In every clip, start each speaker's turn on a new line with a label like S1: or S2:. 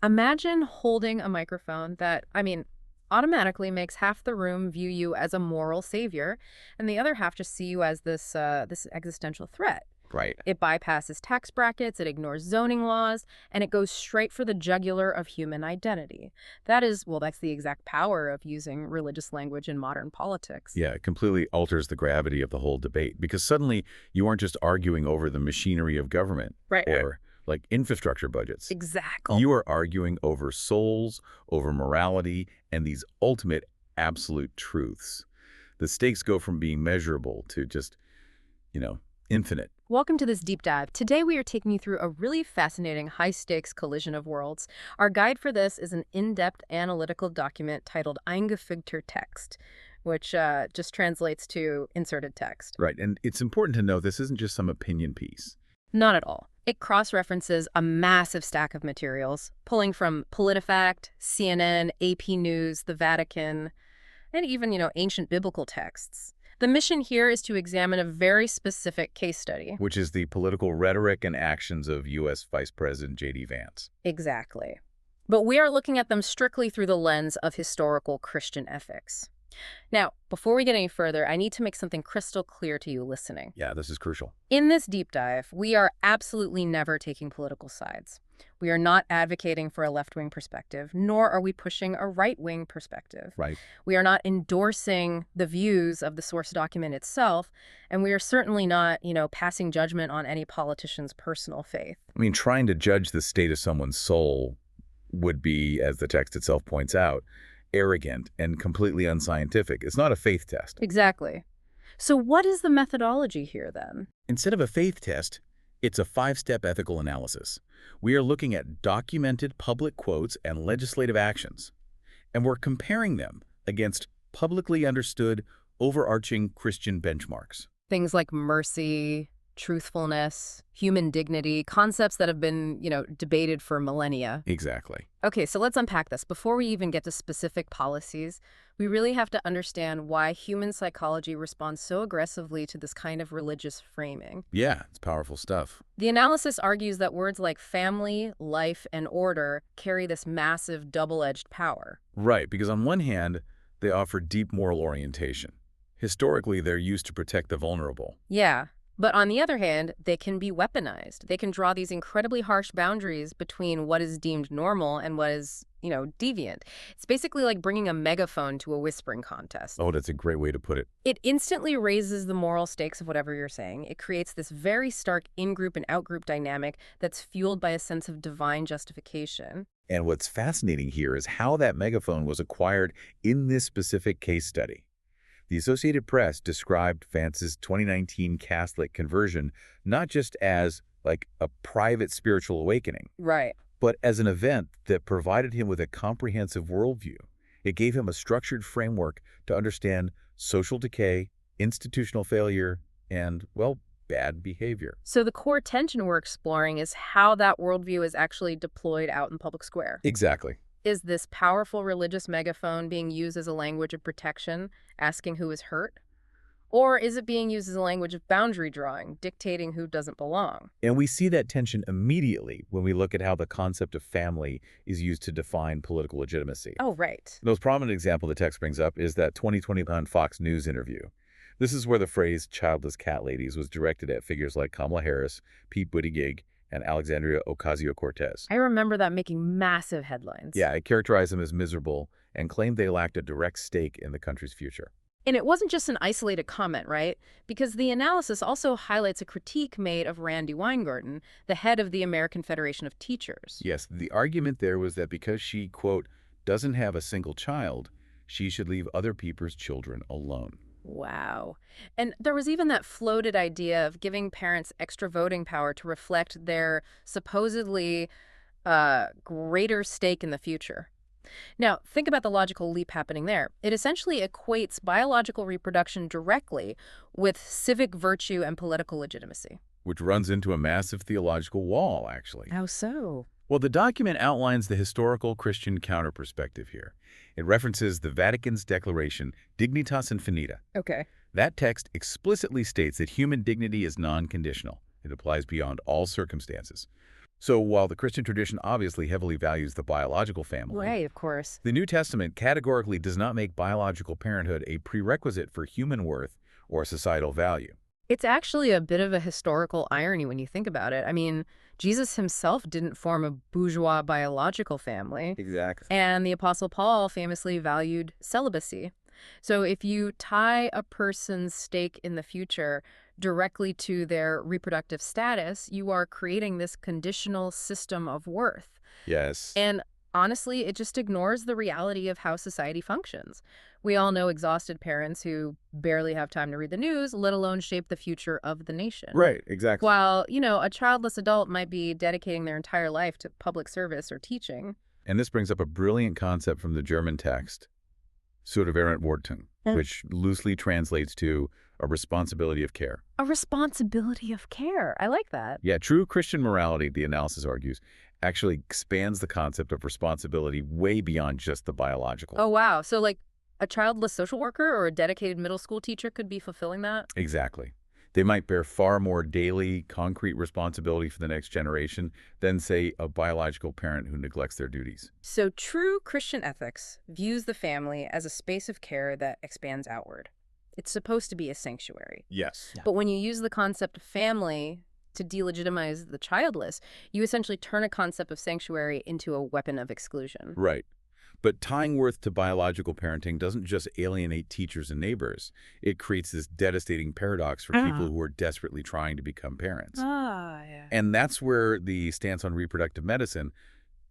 S1: Imagine holding a microphone that, automatically makes half the room view you as a moral savior, and the other half just see you as this existential threat.
S2: Right.
S1: It bypasses tax brackets, it ignores zoning laws, and it goes straight for the jugular of human identity. That's the exact power of using religious language in modern politics.
S2: Yeah, it completely alters the gravity of the whole debate because suddenly you aren't just arguing over the machinery of government
S1: Right.
S2: or like infrastructure budgets.
S1: Exactly.
S2: You are arguing over souls, over morality, and these ultimate absolute truths. The stakes go from being measurable to just, infinite.
S1: Welcome to this deep dive. Today we are taking you through a really fascinating high-stakes collision of worlds. Our guide for this is an in-depth analytical document titled Eingefügter Text, which just translates to inserted text.
S2: Right, and it's important to know this isn't just some opinion piece.
S1: Not at all. It cross-references a massive stack of materials, pulling from PolitiFact, CNN, AP News, the Vatican, and even, ancient biblical texts. The mission here is to examine a very specific case study.
S2: Which is the political rhetoric and actions of U.S. Vice President JD Vance.
S1: Exactly. But we are looking at them strictly through the lens of historical Christian ethics. Now, before we get any further, I need to make something crystal clear to you listening.
S2: Yeah, this is crucial.
S1: In this deep dive, we are absolutely never taking political sides. We are not advocating for a left-wing perspective, nor are we pushing a right-wing perspective.
S2: Right.
S1: We are not endorsing the views of the source document itself, and we are certainly not, passing judgment on any politician's personal faith.
S2: Trying to judge the state of someone's soul would be, as the text itself points out, arrogant and completely unscientific. It's not a faith test.
S1: Exactly. So what is the methodology here, then?
S2: Instead of a faith test, it's a 5-step ethical analysis. We are looking at documented public quotes and legislative actions, and we're comparing them against publicly understood, overarching Christian benchmarks.
S1: Things like mercy, truthfulness, human dignity, concepts that have been, debated for millennia.
S2: Exactly.
S1: Okay, so let's unpack this. Before we even get to specific policies, we really have to understand why human psychology responds so aggressively to this kind of religious framing.
S2: Yeah, it's powerful stuff.
S1: The analysis argues that words like family, life, and order carry this massive double-edged power.
S2: Right, because on one hand, they offer deep moral orientation. Historically, they're used to protect the vulnerable.
S1: Yeah. But on the other hand, they can be weaponized. They can draw these incredibly harsh boundaries between what is deemed normal and what is, deviant. It's basically like bringing a megaphone to a whispering contest.
S2: Oh, that's a great way to put it.
S1: It instantly raises the moral stakes of whatever you're saying. It creates this very stark in-group and out-group dynamic that's fueled by a sense of divine justification.
S2: And what's fascinating here is how that megaphone was acquired in this specific case study. The Associated Press described Vance's 2019 Catholic conversion not just as, like, a private spiritual awakening,
S1: Right.
S2: but as an event that provided him with a comprehensive worldview. It gave him a structured framework to understand social decay, institutional failure, and, well, bad behavior.
S1: So the core tension we're exploring is how that worldview is actually deployed out in public square.
S2: Exactly.
S1: Is this powerful religious megaphone being used as a language of protection, asking who is hurt? Or is it being used as a language of boundary drawing, dictating who doesn't belong?
S2: And we see that tension immediately when we look at how the concept of family is used to define political legitimacy.
S1: Oh, right.
S2: The most prominent example the text brings up is that 2021 Fox News interview. This is where the phrase childless cat ladies was directed at figures like Kamala Harris, Pete Buttigieg, and Alexandria Ocasio-Cortez.
S1: I remember that making massive headlines.
S2: Yeah, it characterized them as miserable and claimed they lacked a direct stake in the country's future.
S1: And it wasn't just an isolated comment, right? Because the analysis also highlights a critique made of Randi Weingarten, the head of the American Federation of Teachers.
S2: Yes, the argument there was that because she, quote, doesn't have a single child, she should leave other people's children alone.
S1: Wow. And there was even that floated idea of giving parents extra voting power to reflect their supposedly greater stake in the future. Now, think about the logical leap happening there. It essentially equates biological reproduction directly with civic virtue and political legitimacy.
S2: Which runs into a massive theological wall, actually.
S1: How so?
S2: Well, the document outlines the historical Christian counter-perspective here. It references the Vatican's declaration, Dignitas Infinita.
S1: Okay.
S2: That text explicitly states that human dignity is non-conditional. It applies beyond all circumstances. So while the Christian tradition obviously heavily values the biological family,
S1: Right, of course.
S2: the New Testament categorically does not make biological parenthood a prerequisite for human worth or societal value.
S1: It's actually a bit of a historical irony when you think about it. I mean, Jesus himself didn't form a bourgeois biological family,
S2: Exactly.
S1: and the Apostle Paul famously valued celibacy. So if you tie a person's stake in the future directly to their reproductive status, you are creating this conditional system of worth.
S2: Yes.
S1: And honestly, it just ignores the reality of how society functions. We all know exhausted parents who barely have time to read the news, let alone shape the future of the nation.
S2: Right, exactly.
S1: While, a childless adult might be dedicating their entire life to public service or teaching.
S2: And this brings up a brilliant concept from the German text, Verantwortung, which loosely translates to a responsibility of care.
S1: A responsibility of care. I like that.
S2: Yeah, true Christian morality, the analysis argues, actually expands the concept of responsibility way beyond just the biological.
S1: Oh, wow. So, like, a childless social worker or a dedicated middle school teacher could be fulfilling that?
S2: Exactly. They might bear far more daily, concrete responsibility for the next generation than, say, a biological parent who neglects their duties.
S1: So true Christian ethics views the family as a space of care that expands outward. It's supposed to be a sanctuary.
S2: Yes.
S1: But when you use the concept of family to delegitimize the childless, you essentially turn a concept of sanctuary into a weapon of exclusion.
S2: Right. But tying worth to biological parenting doesn't just alienate teachers and neighbors. It creates this devastating paradox for people who are desperately trying to become parents.
S1: Yeah.
S2: And that's where the stance on reproductive medicine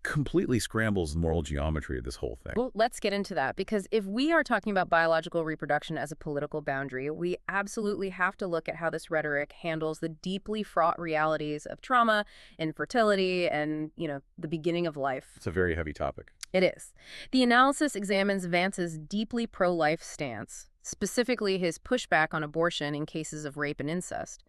S2: completely scrambles the moral geometry of this whole thing.
S1: Well, let's get into that, because if we are talking about biological reproduction as a political boundary, we absolutely have to look at how this rhetoric handles the deeply fraught realities of trauma, infertility, and, the beginning of life.
S2: It's a very heavy topic.
S1: It is. The analysis examines Vance's deeply pro-life stance, specifically his pushback on abortion in cases of rape and incest.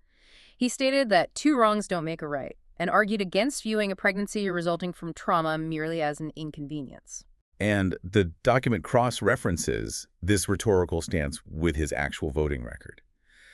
S1: He stated that two wrongs don't make a right, and argued against viewing a pregnancy resulting from trauma merely as an inconvenience.
S2: And the document cross-references this rhetorical stance with his actual voting record.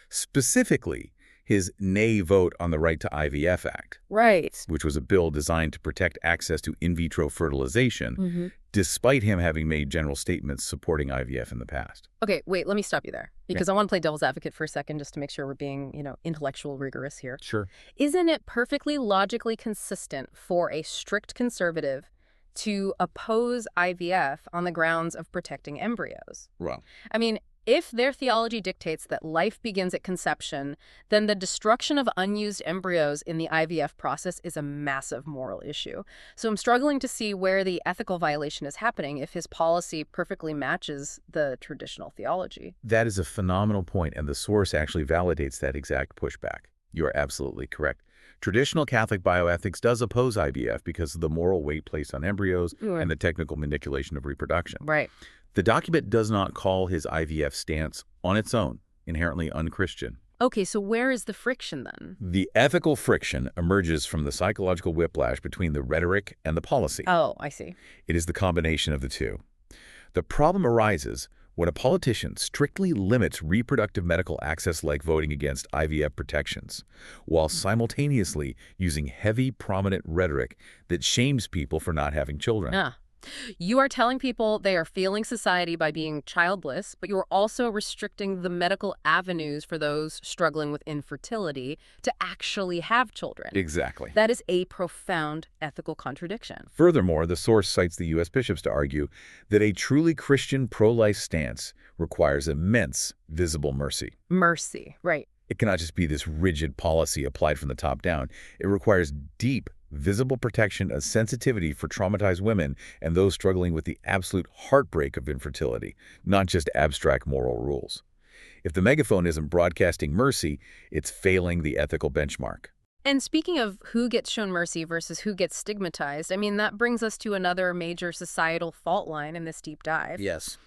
S2: Specifically, his nay vote on the Right to IVF Act,
S1: Right.
S2: which was a bill designed to protect access to in vitro fertilization, despite him having made general statements supporting IVF in the past.
S1: Okay, wait, let me stop you there, because I want to play devil's advocate for a second just to make sure we're being, intellectual rigorous here.
S2: Sure.
S1: Isn't it perfectly logically consistent for a strict conservative to oppose IVF on the grounds of protecting embryos?
S2: Well,
S1: I mean, if their theology dictates that life begins at conception, then the destruction of unused embryos in the IVF process is a massive moral issue. So I'm struggling to see where the ethical violation is happening if his policy perfectly matches the traditional theology.
S2: that is a phenomenal point, and the source actually validates that exact pushback. You are absolutely correct. Traditional Catholic bioethics does oppose IVF because of the moral weight placed on embryos and the technical manipulation of reproduction.
S1: Right.
S2: The document does not call his IVF stance on its own inherently unchristian.
S1: Okay, so where is the friction then?
S2: The ethical friction emerges from the psychological whiplash between the rhetoric and the policy.
S1: Oh, I see.
S2: It is the combination of the two. The problem arises when a politician strictly limits reproductive medical access like voting against IVF protections, while simultaneously using heavy, prominent rhetoric that shames people for not having children.
S1: Ah. You are telling people they are failing society by being childless, but you are also restricting the medical avenues for those struggling with infertility to actually have children.
S2: Exactly.
S1: That is a profound ethical contradiction.
S2: Furthermore, the source cites the U.S. bishops to argue that a truly Christian pro-life stance requires immense visible mercy.
S1: Mercy, right.
S2: It cannot just be this rigid policy applied from the top down. It requires deep, visible protection and sensitivity for traumatized women and those struggling with the absolute heartbreak of infertility, not just abstract moral rules. If the megaphone isn't broadcasting mercy, it's failing the ethical benchmark.
S1: And speaking of who gets shown mercy versus who gets stigmatized, that brings us to another major societal fault line in this deep dive.
S2: Yes.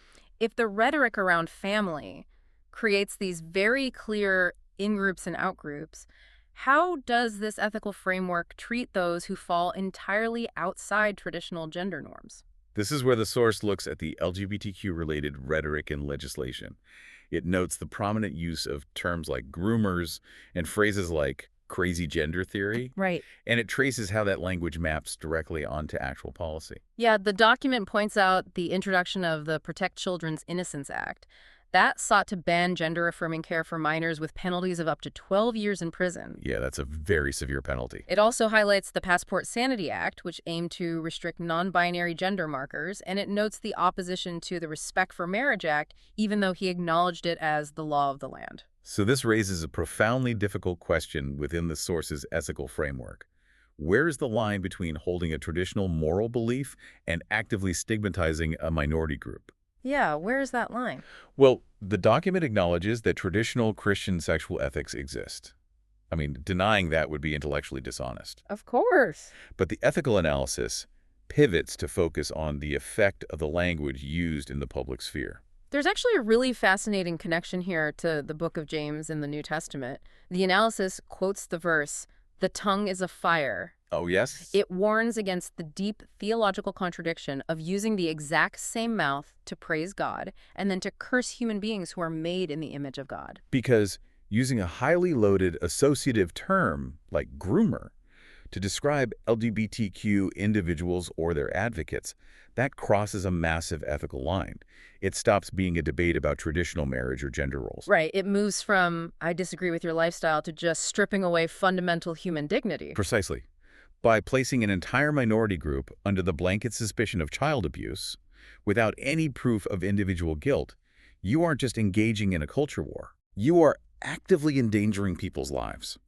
S1: If the rhetoric around family creates these very clear in-groups and out-groups, how does this ethical framework treat those who fall entirely outside traditional gender norms?
S2: This is where the source looks at the LGBTQ-related rhetoric and legislation. It notes the prominent use of terms like groomers and phrases like, crazy gender theory,
S1: Right.
S2: and it traces how that language maps directly onto actual policy.
S1: Yeah, the document points out the introduction of the Protect Children's Innocence Act. That sought to ban gender-affirming care for minors with penalties of up to 12 years in prison.
S2: Yeah, that's a very severe penalty.
S1: It also highlights the Passport Sanity Act, which aimed to restrict non-binary gender markers, and it notes the opposition to the Respect for Marriage Act, even though he acknowledged it as the law of the land.
S2: So this raises a profoundly difficult question within the source's ethical framework. Where is the line between holding a traditional moral belief and actively stigmatizing a minority group?
S1: Yeah, where is that line?
S2: Well, the document acknowledges that traditional Christian sexual ethics exist. I mean, denying that would be intellectually dishonest.
S1: Of course.
S2: But the ethical analysis pivots to focus on the effect of the language used in the public sphere.
S1: There's actually a really fascinating connection here to the book of James in the New Testament. The analysis quotes the verse, "The tongue is a fire."
S2: Oh, yes?
S1: It warns against the deep theological contradiction of using the exact same mouth to praise God and then to curse human beings who are made in the image of God.
S2: Because using a highly loaded associative term like groomer to describe LGBTQ individuals or their advocates, that crosses a massive ethical line. It stops being a debate about traditional marriage or gender roles.
S1: Right. It moves from, I disagree with your lifestyle, to just stripping away fundamental human dignity.
S2: Precisely. By placing an entire minority group under the blanket suspicion of child abuse, without any proof of individual guilt, you aren't just engaging in a culture war. You are actively endangering people's lives.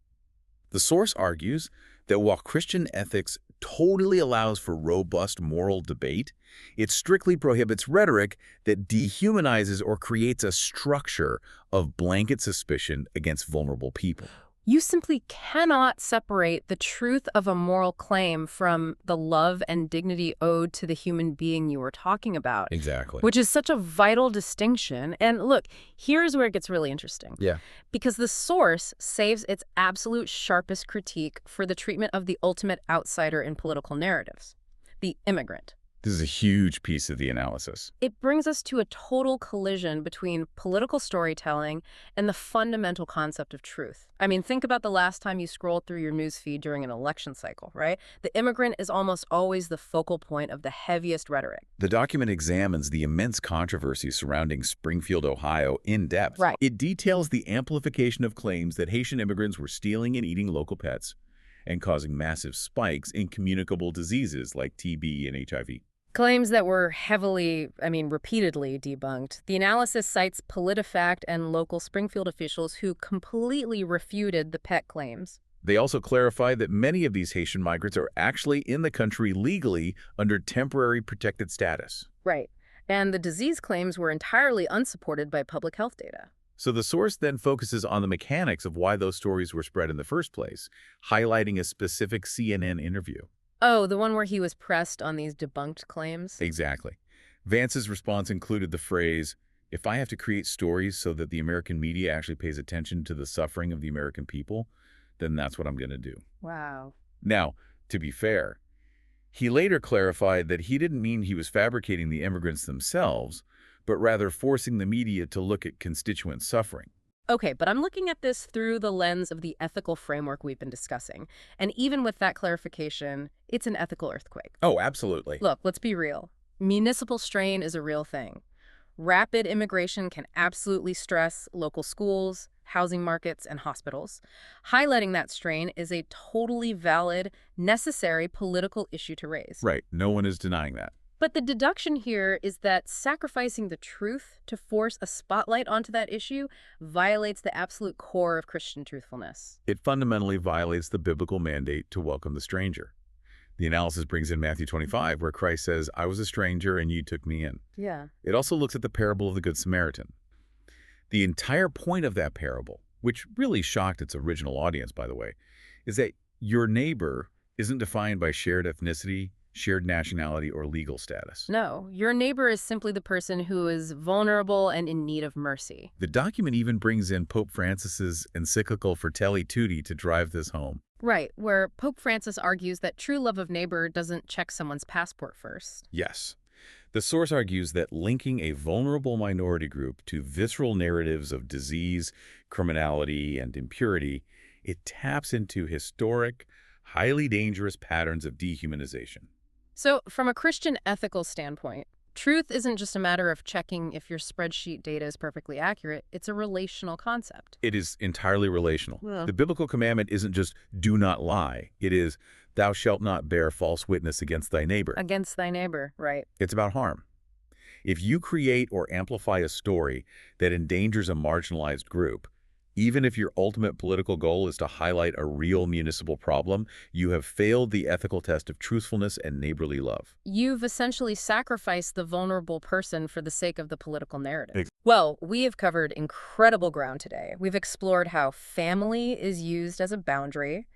S2: The source argues that while Christian ethics totally allows for robust moral debate, it strictly prohibits rhetoric that dehumanizes or creates a structure of blanket suspicion against vulnerable people.
S1: You simply cannot separate the truth of a moral claim from the love and dignity owed to the human being you were talking about.
S2: Exactly.
S1: Which is such a vital distinction. And look, here's where it gets really interesting.
S2: Yeah.
S1: Because the source saves its absolute sharpest critique for the treatment of the ultimate outsider in political narratives, the immigrant.
S2: This is a huge piece of the analysis.
S1: It brings us to a total collision between political storytelling and the fundamental concept of truth. I mean, think about the last time you scrolled through your newsfeed during an election cycle, right? The immigrant is almost always the focal point of the heaviest rhetoric.
S2: The document examines the immense controversy surrounding Springfield, Ohio, in depth.
S1: Right.
S2: It details the amplification of claims that Haitian immigrants were stealing and eating local pets and causing massive spikes in communicable diseases like TB and HIV.
S1: Claims that were repeatedly debunked. The analysis cites PolitiFact and local Springfield officials who completely refuted the pet claims.
S2: They also clarified that many of these Haitian migrants are actually in the country legally under temporary protected status.
S1: Right. And the disease claims were entirely unsupported by public health data.
S2: So the source then focuses on the mechanics of why those stories were spread in the first place, highlighting a specific CNN interview.
S1: Oh, the one where he was pressed on these debunked claims?
S2: Exactly. Vance's response included the phrase, "If I have to create stories so that the American media actually pays attention to the suffering of the American people, then that's what I'm going to do."
S1: Wow.
S2: Now, to be fair, he later clarified that he didn't mean he was fabricating the immigrants themselves, but rather forcing the media to look at constituent suffering.
S1: Okay, but I'm looking at this through the lens of the ethical framework we've been discussing. And even with that clarification, it's an ethical earthquake.
S2: Oh, absolutely.
S1: Look, let's be real. Municipal strain is a real thing. Rapid immigration can absolutely stress local schools, housing markets, and hospitals. Highlighting that strain is a totally valid, necessary political issue to raise.
S2: Right. No one is denying that.
S1: But the deduction here is that sacrificing the truth to force a spotlight onto that issue violates the absolute core of Christian truthfulness.
S2: It fundamentally violates the biblical mandate to welcome the stranger. The analysis brings in Matthew 25, where Christ says, "I was a stranger and you took me in."
S1: Yeah.
S2: It also looks at the parable of the Good Samaritan. The entire point of that parable, which really shocked its original audience, by the way, is that your neighbor isn't defined by shared ethnicity, shared nationality, or legal status.
S1: No, your neighbor is simply the person who is vulnerable and in need of mercy.
S2: The document even brings in Pope Francis's encyclical Fratelli Tutti to drive this home.
S1: Right, where Pope Francis argues that true love of neighbor doesn't check someone's passport first.
S2: Yes. The source argues that linking a vulnerable minority group to visceral narratives of disease, criminality, and impurity It taps into historic, highly dangerous patterns of dehumanization.
S1: So, from a Christian ethical standpoint, truth isn't just a matter of checking if your spreadsheet data is perfectly accurate. It's a relational concept.
S2: It is entirely relational.
S1: Well,
S2: The biblical commandment isn't just do not lie. It is thou shalt not bear false witness against thy neighbor.
S1: against thy neighbor, right?
S2: It's about harm. If you create or amplify a story that endangers a marginalized group, even if your ultimate political goal is to highlight a real municipal problem, you have failed the ethical test of truthfulness and neighborly love.
S1: You've essentially sacrificed the vulnerable person for the sake of the political narrative.
S2: Ex-
S1: Well, we have covered incredible ground today. We've explored how family is used as a boundary,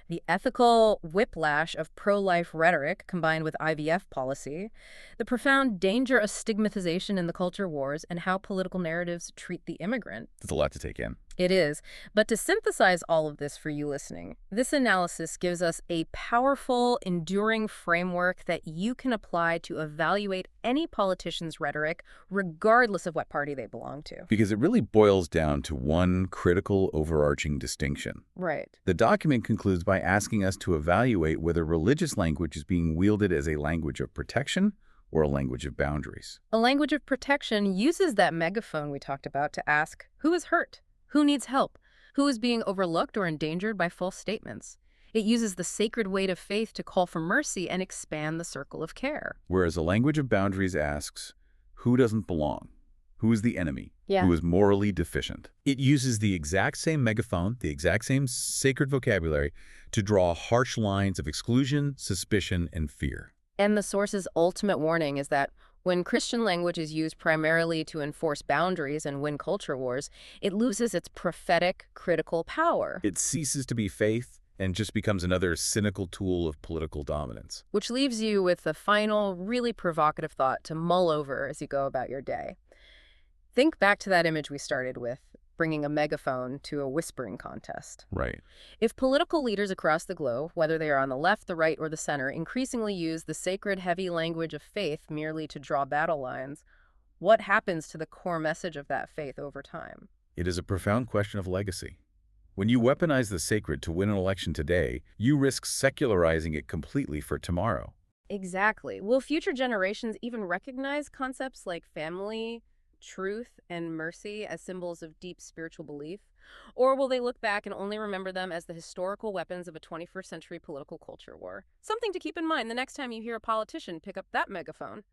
S1: the ethical whiplash of pro-life rhetoric combined with IVF policy, the profound danger of stigmatization in the culture wars, and how political narratives treat the immigrant.
S2: That's a lot to take in.
S1: It is. But to synthesize all of this for you listening, this analysis gives us a powerful, enduring framework that you can apply to evaluate any politician's rhetoric, regardless of what party they belong to.
S2: Because it really boils down to one critical overarching distinction.
S1: Right.
S2: The document concludes by asking us to evaluate whether religious language is being wielded as a language of protection or a language of boundaries.
S1: A language of protection uses that megaphone we talked about to ask, who is hurt? Who needs help? Who is being overlooked or endangered by false statements? It uses the sacred weight of faith to call for mercy and expand the circle of care.
S2: Whereas a language of boundaries asks, who doesn't belong? Who is the enemy?
S1: Yeah.
S2: Who is morally deficient? It uses the exact same megaphone, the exact same sacred vocabulary, to draw harsh lines of exclusion, suspicion, and fear.
S1: And the source's ultimate warning is that when Christian language is used primarily to enforce boundaries and win culture wars, it loses its prophetic, critical power.
S2: It ceases to be faith and just becomes another cynical tool of political dominance.
S1: Which leaves you with the final, really provocative thought to mull over as you go about your day. Think back to that image we started with, bringing a megaphone to a whispering contest.
S2: Right.
S1: If political leaders across the globe, whether they are on the left, the right, or the center, increasingly use the sacred, heavy language of faith merely to draw battle lines, what happens to the core message of that faith over time?
S2: It is a profound question of legacy. When you weaponize the sacred to win an election today, you risk secularizing it completely for tomorrow.
S1: Exactly. Will future generations even recognize concepts like family, truth, and mercy as symbols of deep spiritual belief? Or will they look back and only remember them as the historical weapons of a 21st century political culture war? Something to keep in mind the next time you hear a politician pick up that megaphone.